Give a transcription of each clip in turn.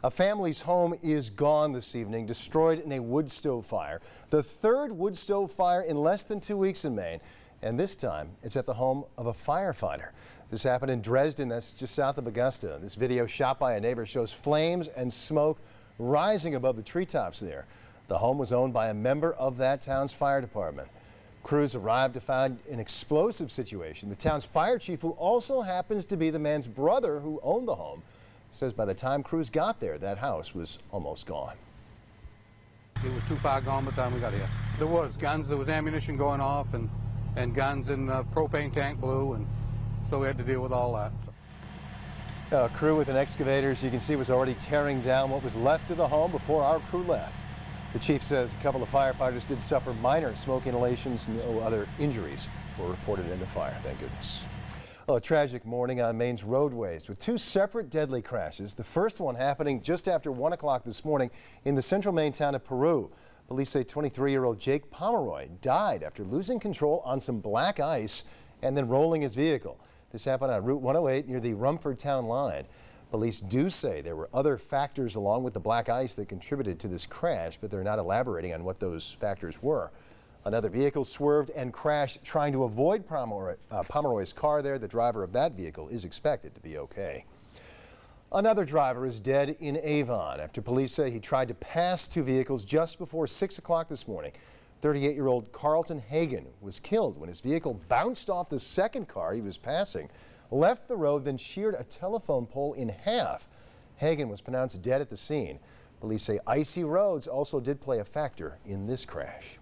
A family's home is gone this evening, destroyed in a wood stove fire. The third wood stove fire in less than 2 weeks in Maine, and this time it's at the home of a firefighter. This happened in Dresden, that's just south of Augusta. This video shot by a neighbor shows flames and smoke rising above the treetops there. The home was owned by a member of that town's fire department. Crews arrived to find an explosive situation. The town's fire chief, who also happens to be the man's brother who owned the home, says by the time crews got there, that house was almost gone. It was too far gone by the time we got here. There was guns, there was ammunition going off, and guns, and propane tank blew, and so we had to deal with all that. A crew with an excavator, as you can see, was already tearing down what was left of the home before our crew left. The chief says a couple of firefighters did suffer minor smoke inhalations. No other injuries were reported in the fire, thank goodness. Well, a tragic morning on Maine's roadways with two separate deadly crashes. The first one happening just after 1 o'clock this morning in the central Maine town of Peru. Police say 23-year-old Jake Pomeroy died after losing control on some black ice and then rolling his vehicle. This happened on Route 108 near the Rumford town line. Police do say there were other factors along with the black ice that contributed to this crash, but they're not elaborating on what those factors were. Another vehicle swerved and crashed trying to avoid Pomeroy's car there. The driver of that vehicle is expected to be okay. Another driver is dead in Avon after police say he tried to pass two vehicles just before 6 o'clock this morning. 38-year-old Carlton Hagan was killed when his vehicle bounced off the second car he was passing, left the road, then sheared a telephone pole in half. Hagan was pronounced dead at the scene. Police say icy roads also did play a factor in this crash.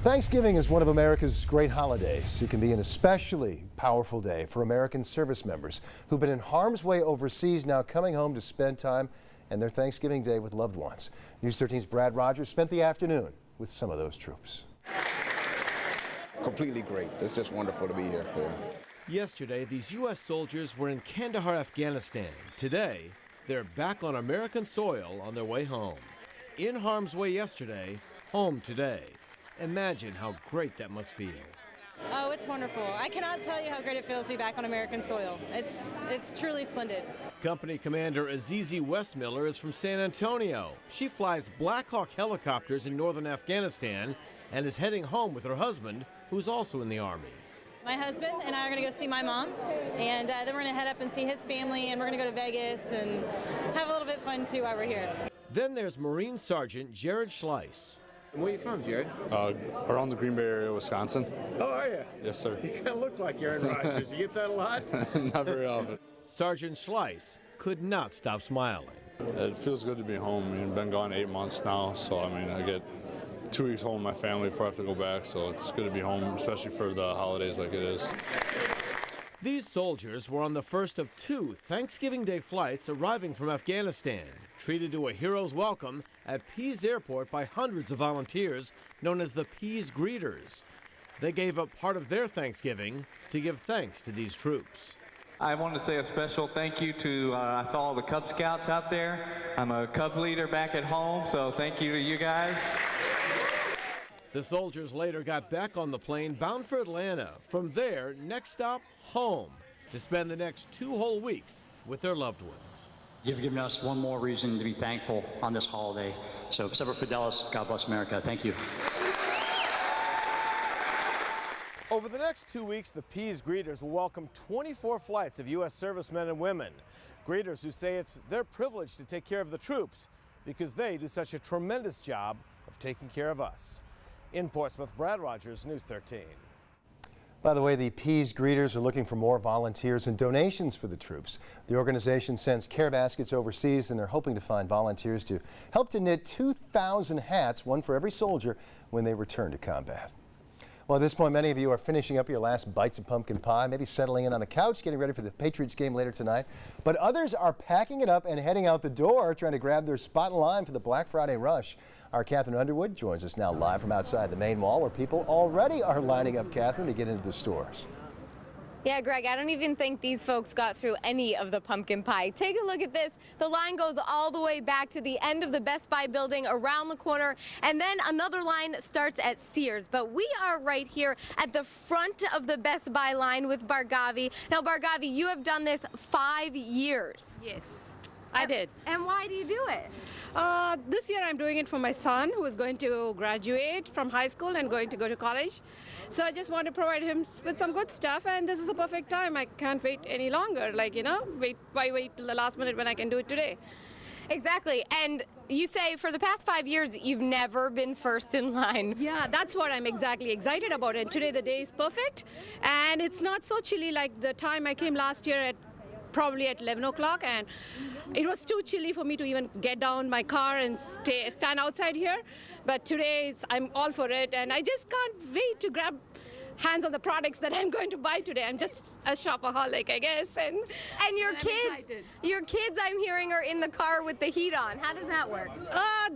Thanksgiving is one of America's great holidays. It can be an especially powerful day for American service members who've been in harm's way overseas, now coming home to spend time and their Thanksgiving Day with loved ones. News 13's Brad Rogers spent the afternoon with some of those troops. Completely great. It's just wonderful to be here. Yesterday, these U.S. soldiers were in Kandahar, Afghanistan. Today, they're back on American soil on their way home. In harm's way yesterday, home today. Imagine how great that must feel. Oh, it's wonderful. I cannot tell you how great it feels to be back on American soil. It's truly splendid. Company Commander Azizi Westmiller is from San Antonio. She flies Black Hawk helicopters in northern Afghanistan and is heading home with her husband, who's also in the Army. My husband and I are going to go see my mom, and then we're going to head up and see his family, and we're going to go to Vegas and have a little bit of fun too while we're here. Then there's Marine Sergeant Jared Schleiss. Where are you from, Jared? Around the Green Bay area, Wisconsin. Oh, are you? Yes, sir. You kind of look like Aaron Rodgers. You get that a lot? Not very often. Sergeant Schleiss could not stop smiling. It feels good to be home. I mean, I've been gone 8 months now, so I mean, I get 2 weeks home with my family before I have to go back, so it's good to be home, especially for the holidays like it is. These soldiers were on the first of 2 Thanksgiving Day flights arriving from Afghanistan, treated to a hero's welcome at Pease Airport by hundreds of volunteers known as the Pease Greeters. They gave up part of their Thanksgiving to give thanks to these troops. I want to say a special thank you to, I saw all the Cub Scouts out there. I'm a Cub leader back at home, so thank you to you guys. The soldiers later got back on the plane bound for Atlanta. From there, next stop, home, to spend the next 2 whole weeks with their loved ones. You've given us one more reason to be thankful on this holiday. So, Semper Fidelis, God bless America. Thank you. Over the next 2 weeks, the Pease Greeters will welcome 24 flights of U.S. servicemen and women. Greeters who say it's their privilege to take care of the troops because they do such a tremendous job of taking care of us. In Portsmouth, Brad Rogers, News 13. By the way, the Pease Greeters are looking for more volunteers and donations for the troops. The organization sends care baskets overseas, and they're hoping to find volunteers to help to knit 2,000 hats, one for every soldier, when they return to combat. Well, at this point, many of you are finishing up your last bites of pumpkin pie, maybe settling in on the couch, getting ready for the Patriots game later tonight. But others are packing it up and heading out the door, trying to grab their spot in line for the Black Friday rush. Our Catherine Underwood joins us now live from outside the main mall, where people already are lining up, Catherine, to get into the stores. Yeah, Greg, I don't even think these folks got through any of the pumpkin pie. Take a look at this. The line goes all the way back to the end of the Best Buy building around the corner, and then another line starts at Sears. But we are right here at the front of the Best Buy line with Bargavi. Now, Bargavi, you have done this 5 years. Yes. I did. And why do you do it? This year I'm doing it for my son who is going to graduate from high school and going to go to college. So I just want to provide him with some good stuff, and this is a perfect time. I can't wait any longer. Like, why wait till the last minute when I can do it today? Exactly. And you say for the past 5 years, you've never been first in line. Yeah, that's what I'm exactly excited about. And today the day is perfect, and it's not so chilly like the time I came last year probably at 11 o'clock, and it was too chilly for me to even get down my car and stand outside here. But today I'm all for it, and I just can't wait to grab hands on the products that I'm going to buy today. I'm just a shopaholic, I guess. And your kids, I'm hearing, are in the car with the heat on. How does that work?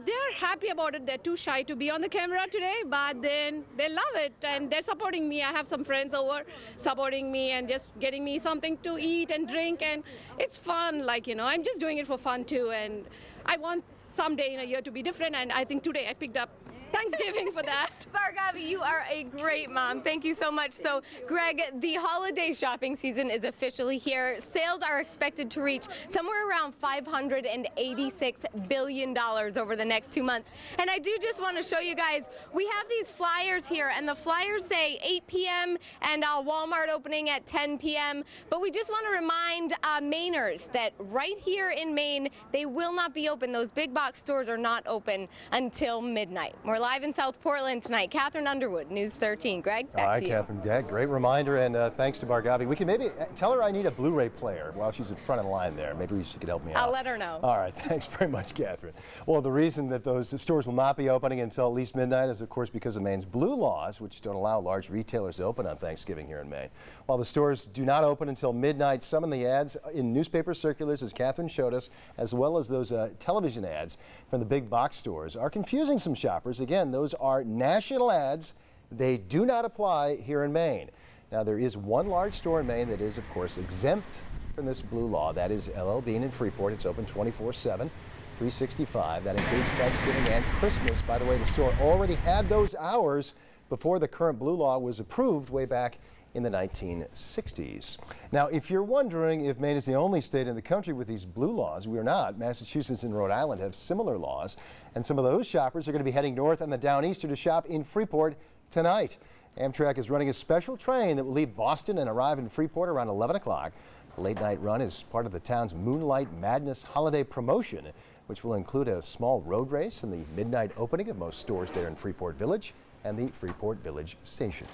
They're happy about it. They're too shy to be on the camera today, but then they love it, and they're supporting me. I have some friends over supporting me and just getting me something to eat and drink, and it's fun. I'm just doing it for fun too, and I want someday in a year to be different, and I think today I picked up Thanksgiving for that. Bhargavi, you are a great mom. Thank you so much. So, Greg, the holiday shopping season is officially here. Sales are expected to reach somewhere around $586 billion over the next 2 months. And I do just want to show you guys, we have these flyers here, and the flyers say 8 p.m. and Walmart opening at 10 p.m. But we just want to remind Mainers that right here in Maine, they will not be open. Those big box stores are not open until midnight. We're live in South Portland tonight. Catherine Underwood, News 13. Greg, back to you. All right, Catherine, yeah, great reminder, and thanks to Bhargavi. We can maybe tell her I need a Blu-ray player while she's in front of the line there. Maybe she could help me out. I'll let her know. All right, thanks very much, Catherine. Well, the reason that those stores will not be opening until at least midnight is, of course, because of Maine's blue laws, which don't allow large retailers to open on Thanksgiving here in Maine. While the stores do not open until midnight, some of the ads in newspaper circulars, as Catherine showed us, as well as those television ads from the big box stores, are confusing some shoppers. Again, those are national ads. They do not apply here in Maine. Now, there is one large store in Maine that is, of course, exempt from this blue law. That is LL Bean in Freeport. It's open 24/7, 365. That includes Thanksgiving and Christmas. By the way, the store already had those hours before the current blue law was approved way back in the 1960s. Now, if you're wondering if Maine is the only state in the country with these blue laws, we are not. Massachusetts and Rhode Island have similar laws, and some of those shoppers are going to be heading north on the Downeaster to shop in Freeport tonight. Amtrak is running a special train that will leave Boston and arrive in Freeport around 11 o'clock. The late night run is part of the town's Moonlight Madness holiday promotion, which will include a small road race and the midnight opening of most stores there in Freeport Village and the Freeport Village Station.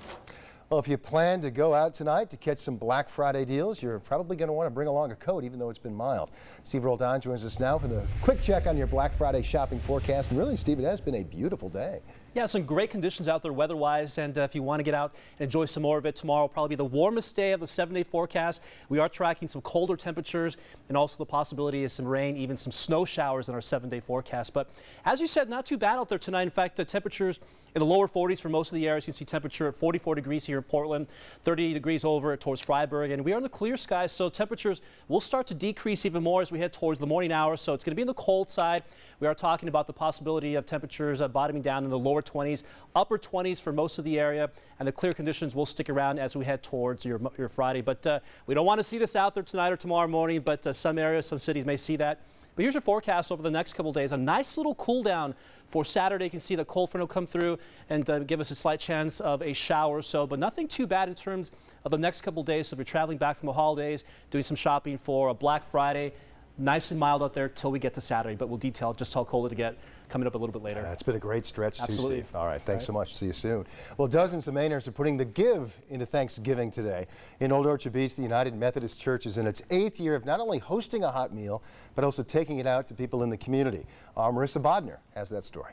Well, if you plan to go out tonight to catch some Black Friday deals, you're probably going to want to bring along a coat, even though it's been mild. Steve Roldan joins us now for the quick check on your Black Friday shopping forecast. And really, Steve, it has been a beautiful day. Yeah, some great conditions out there weather-wise, and if you want to get out and enjoy some more of it, tomorrow will probably be the warmest day of the 7-day forecast. We are tracking some colder temperatures and also the possibility of some rain, even some snow showers in our 7-day forecast. But as you said, not too bad out there tonight. In fact, the temperatures in the lower 40s for most of the areas. You can see temperature at 44 degrees here in Portland, 30 degrees over towards Freiburg, and we are in the clear skies, so temperatures will start to decrease even more as we head towards the morning hours. So it's going to be in the cold side. We are talking about the possibility of temperatures bottoming down in the lower 20s, upper 20s for most of the area, and the clear conditions will stick around as we head towards your Friday. But we don't want to see this out there tonight or tomorrow morning, but some areas, some cities may see that. But here's your forecast over the next couple of days. A nice little cool down for Saturday. You can see the cold front will come through and give us a slight chance of a shower or so, but nothing too bad in terms of the next couple of days. So if you're traveling back from the holidays, doing some shopping for a Black Friday, nice and mild out there till we get to Saturday, but we'll detail just how cold it'll get coming up a little bit later. It's been a great stretch, Absolutely. too, Steve. All right, thanks so much. See you soon. Well, dozens of Mainers are putting the give into Thanksgiving today. In Old Orchard Beach, the United Methodist Church is in its 8th year of not only hosting a hot meal, but also taking it out to people in the community. Marissa Bodner has that story.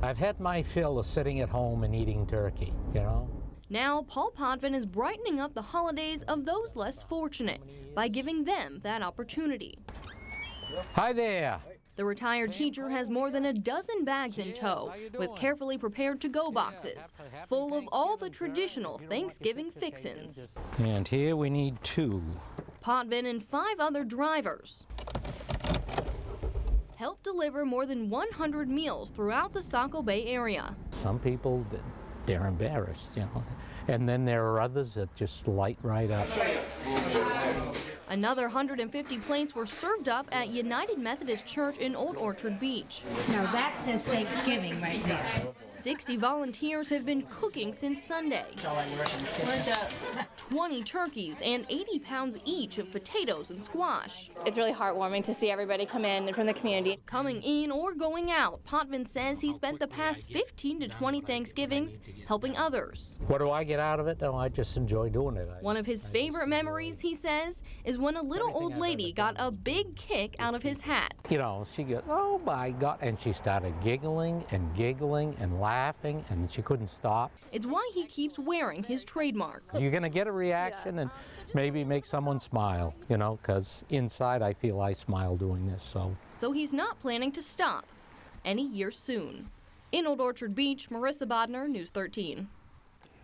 I've had my fill of sitting at home and eating turkey, you know. Now, Paul Potvin is brightening up the holidays of those less fortunate by giving them that opportunity. Hi there. The retired teacher has more than a dozen bags in tow with carefully prepared to-go boxes full of all the traditional Thanksgiving fixins. And here we need 2. Potvin and 5 other drivers helped deliver more than 100 meals throughout the Saco Bay area. Some people, they're embarrassed, you know, and then there are others that just light right up. Another 150 plates were served up at United Methodist Church in Old Orchard Beach. Now that says Thanksgiving right there. 60 volunteers have been cooking since Sunday. 20 turkeys and 80 pounds each of potatoes and squash. It's really heartwarming to see everybody come in from the community. Coming in or going out, Potvin says he spent the past 15 to 20 Thanksgivings helping others. What do I get out of it? Oh, I just enjoy doing it. One of his favorite memories, he says, is when a little old lady got a big kick out of his hat. You know, she goes, oh my God, and she started giggling and giggling and laughing, and she couldn't stop. It's why he keeps wearing his trademark. You're going to get a reaction and maybe make someone smile, you know, because inside I feel I smile doing this. So he's not planning to stop any year soon. In Old Orchard Beach, Marissa Bodner, News 13.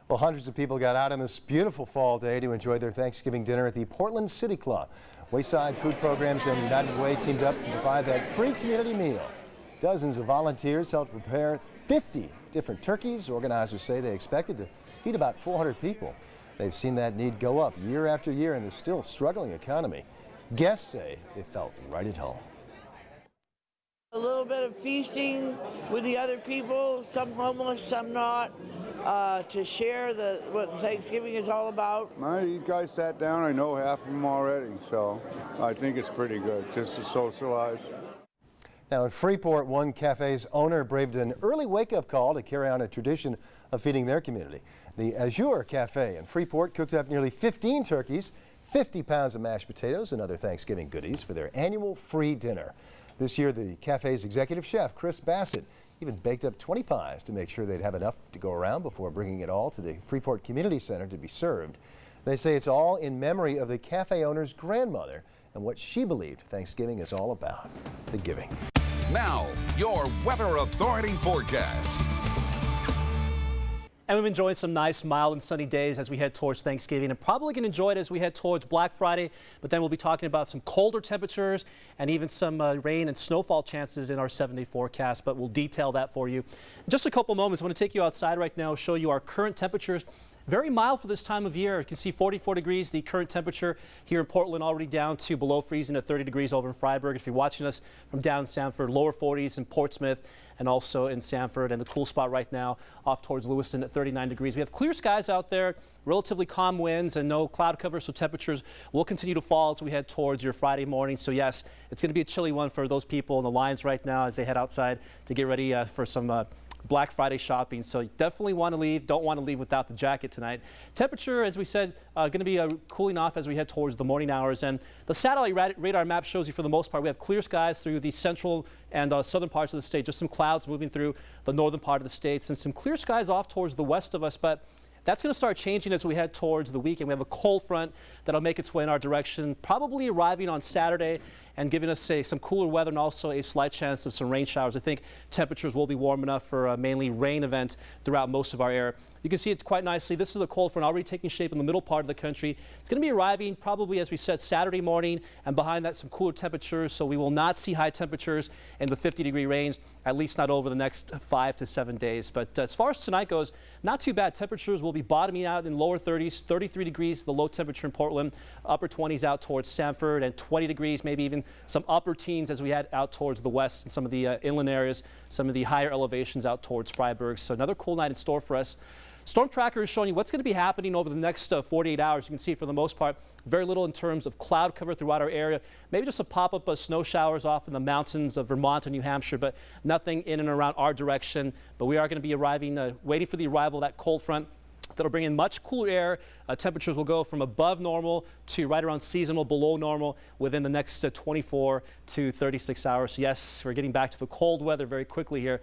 Well, hundreds of people got out on this beautiful fall day to enjoy their Thanksgiving dinner at the Portland City Club. Wayside Food Programs and United Way teamed up to provide that free community meal. Dozens of volunteers helped prepare 50 different turkeys. Organizers say they expected to feed about 400 people. They've seen that need go up year after year in the still struggling economy. Guests say they felt right at home. A little bit of feasting with the other people, some homeless, some not, to share what Thanksgiving is all about. These guys sat down, I know half of them already, so I think it's pretty good just to socialize. Now in Freeport, one cafe's owner braved an early wake-up call to carry on a tradition of feeding their community. The Azure Cafe in Freeport cooked up nearly 15 turkeys, 50 pounds of mashed potatoes, and other Thanksgiving goodies for their annual free dinner. This year, the cafe's executive chef, Chris Bassett, even baked up 20 pies to make sure they'd have enough to go around before bringing it all to the Freeport Community Center to be served. They say it's all in memory of the cafe owner's grandmother and what she believed Thanksgiving is all about, the giving. Now, your Weather Authority forecast. And we've enjoyed some nice, mild and sunny days as we head towards Thanksgiving, and probably going to enjoy it as we head towards Black Friday. But then we'll be talking about some colder temperatures and even some rain and snowfall chances in our 7-day forecast. But we'll detail that for you. In just a couple moments, I want to take you outside right now, show you our current temperatures. Very mild for this time of year. You can see 44 degrees, the current temperature here in Portland, already down to below freezing at 30 degrees over in Freiburg. If you're watching us from down Sanford, lower 40s in Portsmouth and also in Sanford, and the cool spot right now off towards Lewiston at 39 degrees. We have clear skies out there, relatively calm winds and no cloud cover, so temperatures will continue to fall as we head towards your Friday morning. So yes, it's going to be a chilly one for those people in the lines right now as they head outside to get ready for some Black Friday shopping. So you definitely want to leave. Don't want to leave without the jacket tonight. Temperature, as we said, going to be cooling off as we head towards the morning hours. And the satellite radar map shows you, for the most part, we have clear skies through the central and southern parts of the state. Just some clouds moving through the northern part of the states and some clear skies off towards the west of us. But that's going to start changing as we head towards the weekend. We have a cold front that'll make its way in our direction, probably arriving on Saturday and giving us some cooler weather and also a slight chance of some rain showers. I think temperatures will be warm enough for a mainly rain event throughout most of our area. You can see it quite nicely. This is a cold front already taking shape in the middle part of the country. It's going to be arriving probably, as we said, Saturday morning, and behind that some cooler temperatures, so we will not see high temperatures in the 50-degree range, at least not over the next 5 to 7 days. But as far as tonight goes, not too bad. Temperatures will be bottoming out in lower 30s, 33 degrees, the low temperature in Portland, upper 20s out towards Sanford, and 20 degrees, maybe even some upper teens as we head out towards the west and some of the inland areas, some of the higher elevations out towards Freiburg. So another cool night in store for us. Storm Tracker is showing you what's going to be happening over the next 48 hours. You can see for the most part, very little in terms of cloud cover throughout our area. Maybe just a pop-up of snow showers off in the mountains of Vermont and New Hampshire, but nothing in and around our direction. But we are going to be arriving, waiting for the arrival of that cold front that'll bring in much cooler air. Temperatures will go from above normal to right around seasonal, below normal within the next 24 to 36 hours. So yes, we're getting back to the cold weather very quickly here.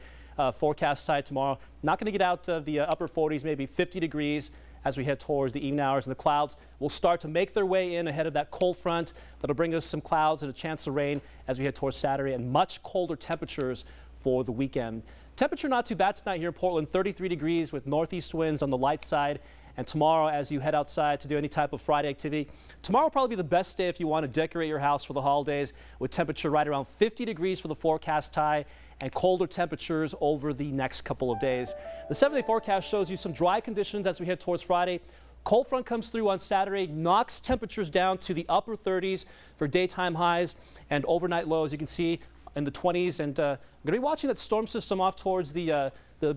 Forecast high tomorrow. Not going to get out of the upper 40s, maybe 50 degrees as we head towards the evening hours. And the clouds will start to make their way in ahead of that cold front. That'll bring us some clouds and a chance of rain as we head towards Saturday, and much colder temperatures for the weekend. Temperature not too bad tonight here in Portland, 33 degrees with northeast winds on the light side. And tomorrow, as you head outside to do any type of Friday activity, tomorrow will probably be the best day if you want to decorate your house for the holidays, with temperature right around 50 degrees for the forecast high and colder temperatures over the next couple of days. The 7-day forecast shows you some dry conditions as we head towards Friday. Cold front comes through on Saturday, knocks temperatures down to the upper 30s for daytime highs and overnight lows. You can see in the 20s, and I'm going to be watching that storm system off towards the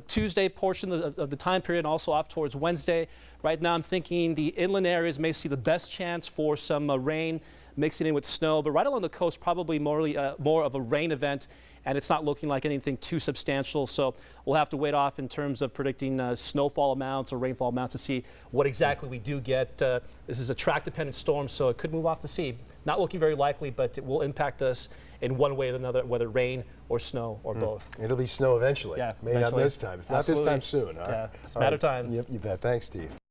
Tuesday portion of the time period, and also off towards Wednesday. Right now, I'm thinking the inland areas may see the best chance for some rain mixing in with snow, but right along the coast, probably more of a rain event, and it's not looking like anything too substantial. So we'll have to wait off in terms of predicting snowfall amounts or rainfall amounts to see what exactly we do get. This is a track-dependent storm, so it could move off to sea. Not looking very likely, but it will impact us in one way or another, whether rain or snow or both. It'll be snow eventually. Yeah, Maybe not this time. If not this time, soon. Yeah, it's a matter of time. Yep, you bet. Thanks, Steve.